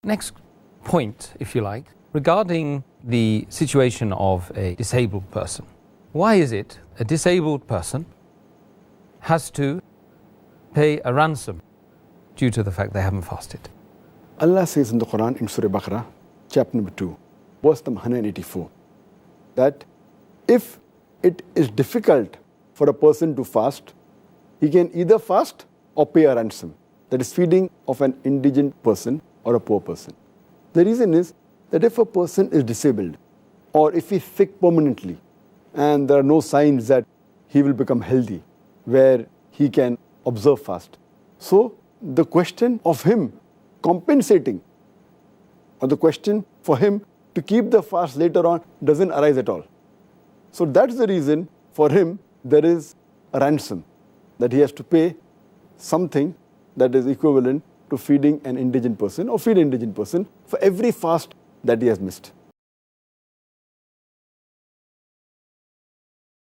Next point, if you like, regarding the situation of a disabled person. Why is it a disabled person has to pay a ransom due to the fact they haven't fasted? Allah says in the Quran in Surah Baqarah, chapter number 2, verse number 184, that if it is difficult for a person to fast, he can either fast or pay a ransom. That is feeding of an indigent person or a poor person. The reason is that if a person is disabled or if he is sick permanently and there are no signs that he will become healthy where he can observe fast. So the question of him compensating or the question for him to keep the fast later on doesn't arise at all. So that's the reason for him there is a ransom, that he has to pay something that is equivalent to feeding an indigent person or feed an indigent person for every fast that he has missed.